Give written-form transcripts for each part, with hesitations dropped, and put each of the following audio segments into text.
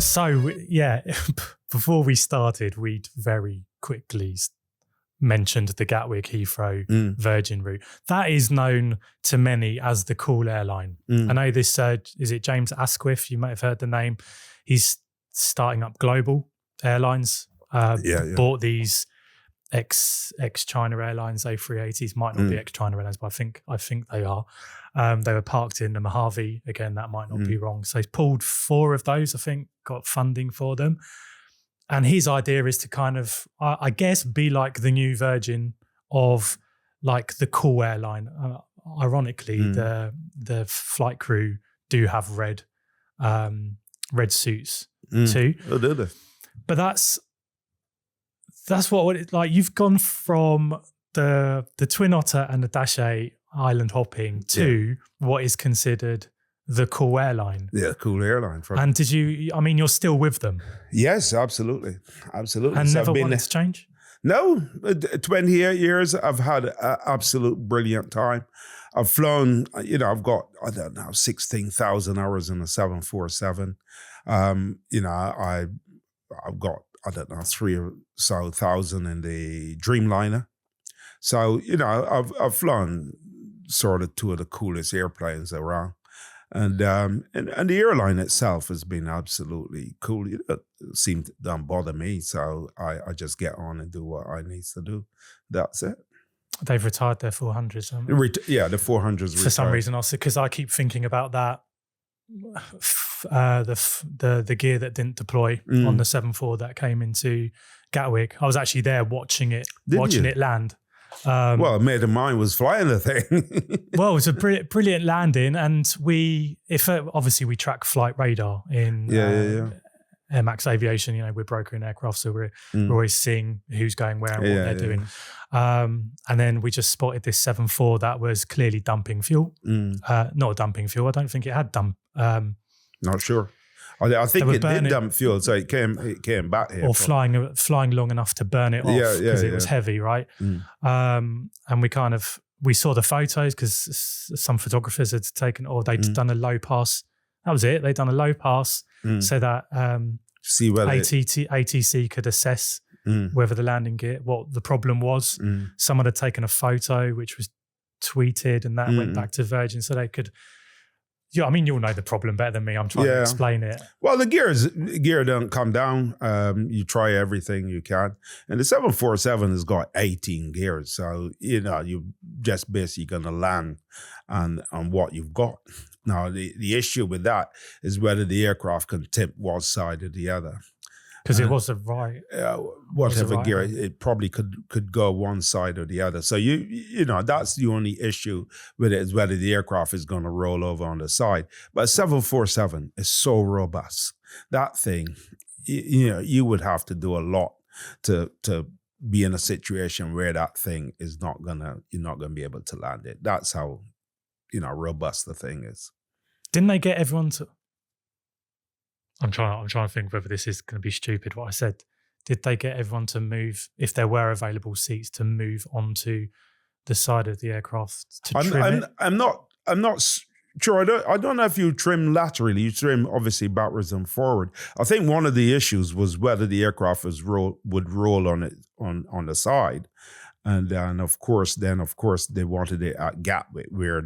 So, yeah, before we started, we'd very quickly mentioned the Gatwick Heathrow Virgin route. That is known to many as the cool airline. I know this, is it James Asquith? You might have heard the name. He's starting up Global Airlines, bought these ex-China Airlines A380s, might not be ex-China Airlines, but I think they are. They were parked in the Mojave. Again, that might not be wrong. So he's pulled 4 of those, I think, got funding for them. And his idea is to kind of, I guess, be like the new Virgin of like the cool airline. Ironically, the flight crew do have red suits too. Oh, do they? But that's what it, like, you've gone from the Twin Otter and the Dash 8 island hopping to what is considered the cool airline. Yeah, cool airline. And you're still with them? Yes, absolutely. Absolutely. And never wanted to change? No, 28 years, I've had an absolute brilliant time. I've flown, I've got, 16,000 hours in a 747. I've got, 3 or so thousand in the Dreamliner. So, I've flown sort of 2 of the coolest airplanes around. And the airline itself has been absolutely cool. It don't bother me. So I just get on and do what I need to do. That's it. They've retired their 400s. The 400s. For some reason, also, because I keep thinking about that, the gear that didn't deploy on the 747 that came into Gatwick. I was actually there watching it land. A mate of mine was flying the thing. Well, it was a brilliant landing, and obviously we track flight radar in Air Max Aviation. We're brokering aircraft, so we're always seeing who's going where and what they're doing. And then we just spotted this 747 that was clearly dumping fuel. Not dumping fuel. I don't think it had Not sure. I think it did dump fuel, so it came back here. Or flying long enough to burn it off because it was heavy, right? And we saw the photos because some photographers had taken, or they'd done a low pass. That was it. They'd done a low pass so that see whether ATC could assess whether the landing gear, what the problem was. Someone had taken a photo which was tweeted, and that went back to Virgin so they could. Yeah, I mean, you'll know the problem better than me. I'm trying to explain it. Well, the gear don't come down. You try everything you can. And the 747 has got 18 gears. So, you're just basically going to land on what you've got. Now, the issue with that is whether the aircraft can tip one side or the other. Because it was a right. Whatever gear, it probably could go one side or the other. So that's the only issue with it, is whether the aircraft is going to roll over on the side. But 747 is so robust. That thing, you would have to do a lot to be in a situation where that thing is you're not gonna be able to land it. That's how robust the thing is. Didn't they get everyone to? I'm trying to think whether this is going to be stupid what I said. Did they get everyone to move, if there were available seats, to move onto the side of the aircraft to trim it? I'm not sure. I don't know if you trim laterally. You trim obviously backwards and forward. I think one of the issues was whether the aircraft would roll on it on the side, and then of course they wanted it at Gatwick where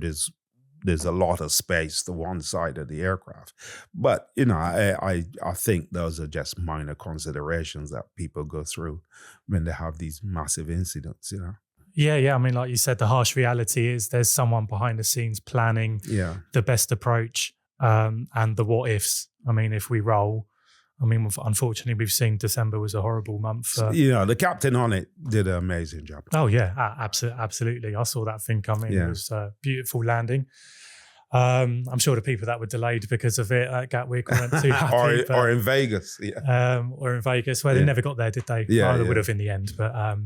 there's a lot of space to one side of the aircraft. But, I think those are just minor considerations that people go through when they have these massive incidents, Yeah. I mean, like you said, the harsh reality is there's someone behind the scenes planning the best approach and the what ifs. I mean, if we roll, unfortunately, we've seen December was a horrible month. The captain on it did an amazing job. Oh, yeah, absolutely. I saw that thing coming. It was a beautiful landing. I'm sure the people that were delayed because of it at Gatwick weren't too happy. or in Vegas. Or in Vegas, where they never got there, did they? Yeah, they would have in the end. But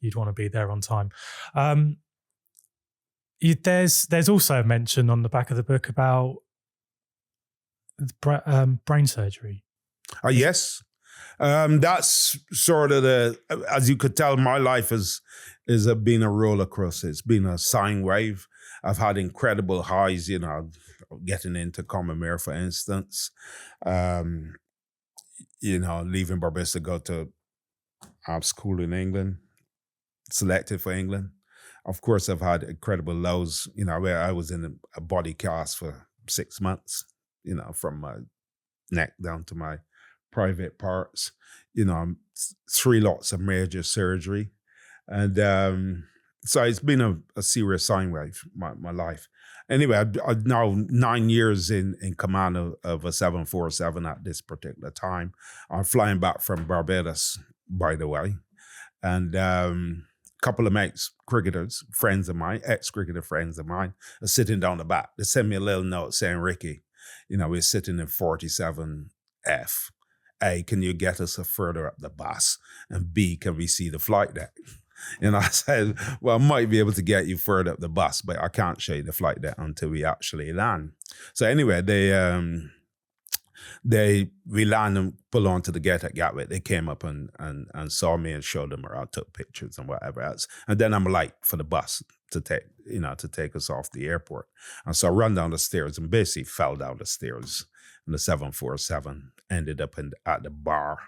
you'd want to be there on time. There's also a mention on the back of the book about brain surgery. Yes. That's sort of as you could tell, my life has been a roller coaster. It's been a sine wave. I've had incredible highs, getting into Common Mare, for instance. leaving Barbados to go to school in England, selected for England. Of course, I've had incredible lows, where I was in a body cast for 6 months, from my neck down to my private parts, 3 lots of major surgery. And so it's been a serious sine wave, my life. Anyway, I'm now 9 years in command of a 747 at this particular time. I'm flying back from Barbados, by the way. And couple of mates, cricketers, friends of mine, ex-cricketer friends of mine, are sitting down the back. They sent me a little note saying, Ricky, we're sitting in 47F. A, can you get us further up the bus? And B, can we see the flight deck? And I said, well, I might be able to get you further up the bus, but I can't show you the flight deck until we actually land. So anyway, we land and pull on to the gate at Gatwick. They came up and saw me and showed them where I took pictures and whatever else. And then I'm late for the bus to take us off the airport. And so I run down the stairs and basically fell down the stairs. And the 747 ended up at the bar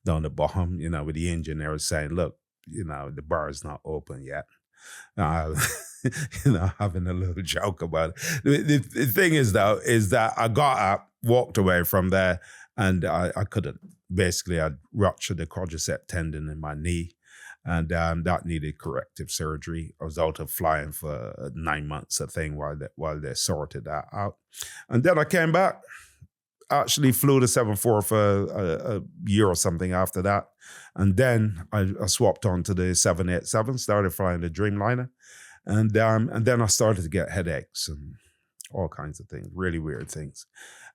down the bottom, with the engineer saying, look, the bar is not open yet. Having a little joke about it. The thing is, though, is that I got up, walked away from there, and I couldn't. Basically, I'd ruptured the quadricep tendon in my knee, and that needed corrective surgery. I was out of flying for 9 months, I think, while they sorted that out. And then I came back, actually flew the 74 for a year or something after that. And then I swapped on to the 787, started flying the Dreamliner. And then I started to get headaches and all kinds of things, really weird things.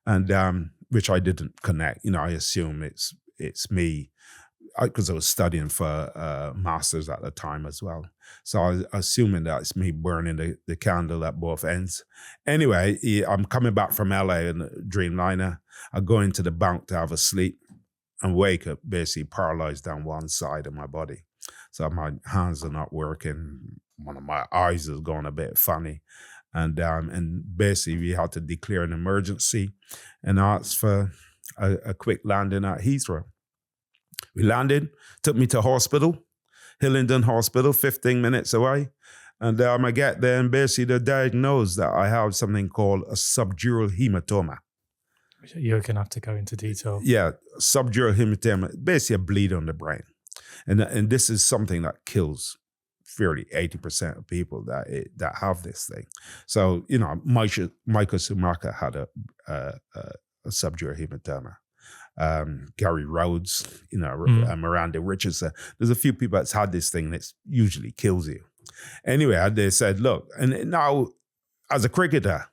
And which I didn't connect. I assume it's me, because I was studying for masters at the time as well. So I was assuming that it's me burning the candle at both ends. Anyway, I'm coming back from LA in the Dreamliner. I go into the bunk to have a sleep and wake up basically paralyzed down one side of my body. So my hands are not working. One of my eyes is going a bit funny. And basically we had to declare an emergency and ask for a quick landing at Heathrow. We landed, took me to hospital, Hillingdon Hospital, 15 minutes away. And I get there and basically they diagnosed that I have something called a subdural hematoma. You're going to have to go into detail. Yeah, subdural hematoma, basically a bleed on the brain. And this is something that kills fairly 80% of people that have this thing. So, Michael Schumacher had a subdural hematoma. Gary Rhodes, Miranda Richardson. There's a few people that's had this thing that usually kills you. Anyway, they said, look, and now as a cricketer,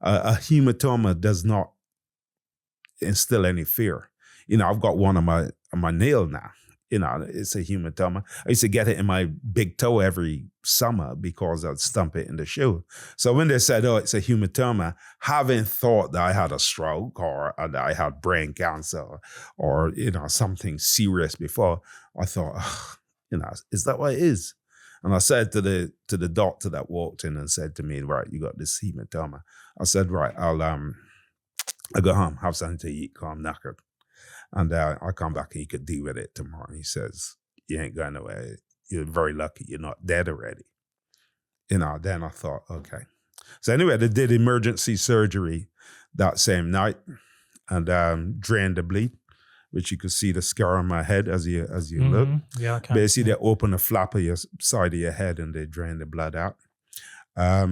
a hematoma does not instill any fear. I've got one on my nail now. It's a hematoma. I used to get it in my big toe every summer because I'd stump it in the shoe. So when they said, oh, it's a hematoma, having thought that I had a stroke or that I had brain cancer or, something serious before, I thought, is that what it is? And I said to the doctor that walked in and said to me, right, you got this hematoma. I said, right, I'll go home, have something to eat, because I'm knackered. And I come back and he could deal with it tomorrow. And he says, you ain't going away. You're very lucky you're not dead already. Then I thought, okay. So anyway, they did emergency surgery that same night and drained the bleed, which you could see the scar on my head as you look. Yeah, okay. Basically, they open the flap of your side of your head and they drain the blood out.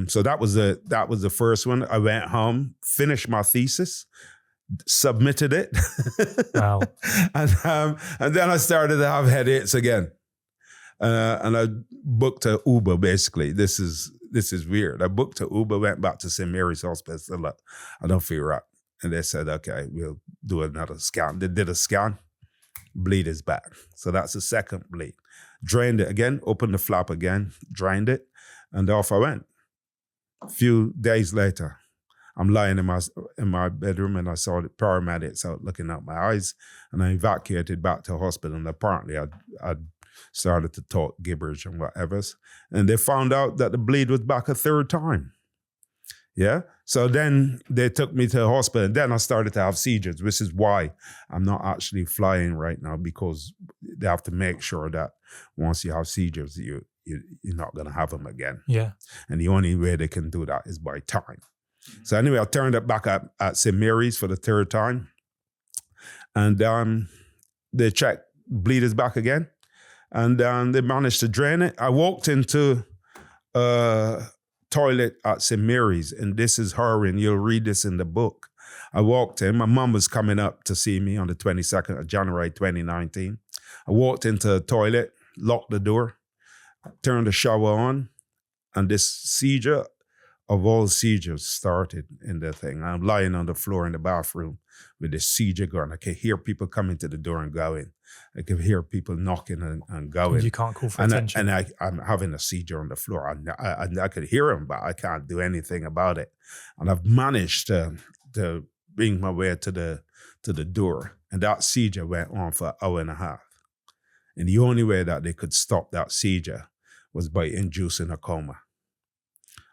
So that was the first one. I went home, finished my thesis, submitted it. Wow. and then I started to have headaches again. And I booked a Uber, basically. This is weird. I booked a Uber, went back to St. Mary's Hospital, said, look, I don't feel right. And they said, okay, we'll do another scan. They did a scan, bleed is back. So that's the second bleed. Drained it again, opened the flap again, drained it, and off I went. A few days later, I'm lying in my bedroom and I saw the paramedics out looking at my eyes, and I evacuated back to hospital. And apparently I'd started to talk gibberish and whatever. And they found out that the bleed was back a third time. Yeah. So then they took me to the hospital, and then I started to have seizures, which is why I'm not actually flying right now, because they have to make sure that once you have seizures, you're not going to have them again. Yeah. And the only way they can do that is by time. So anyway, I turned it back at St. Mary's for the third time. And they checked, bleed is back again. And they managed to drain it. I walked into toilet at St. Mary's, and this is harrowing. You'll read this in the book. I walked in. My mom was coming up to see me on the 22nd of January, 2019. I walked into the toilet, locked the door, turned the shower on, and this seizure of all seizures started in the thing. I'm lying on the floor in the bathroom with this seizure going. I could hear people coming to the door and going. I could hear people knocking and going. And you can't call for attention. And I'm having a seizure on the floor. I could hear them, but I can't do anything about it. And I've managed to bring my way to the door. And that seizure went on for an hour and a half. And the only way that they could stop that seizure was by inducing a coma.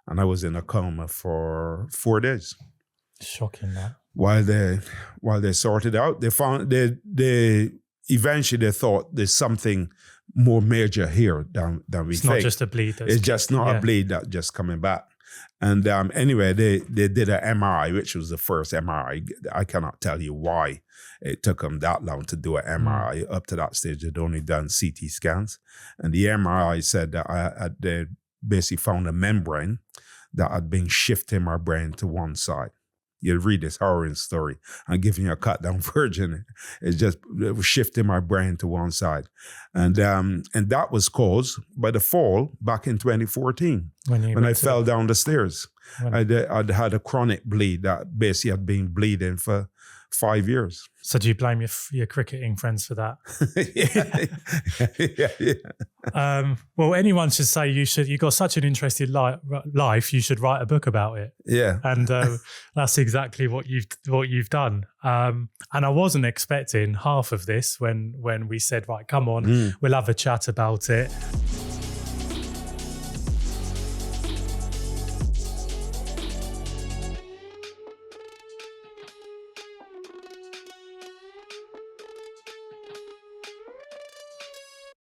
And I was in a coma for 4 days. Shocking, that. While they sorted out, they found they eventually they thought there's something more major here than we think. It's not just a bleed. It's just not a bleed that's just coming back. And anyway, they did an MRI, which was the first MRI. I cannot tell you why it took them that long to do an MRI. Up to that stage, they'd only done CT scans. And the MRI said that they basically found a membrane that had been shifting my brain to one side. You read this harrowing story. I'm giving you a cut down version. It was shifting my brain to one side. And that was caused by the fall back in 2014 when I fell down the stairs. I'd had a chronic bleed that basically had been bleeding for 5 years. So do you blame your cricketing friends for that? Yeah. Well, anyone should say you've got such an interesting life, you should write a book about it. Yeah. And that's exactly what you've done. And I wasn't expecting half of this when we said, right, come on, we'll have a chat about it.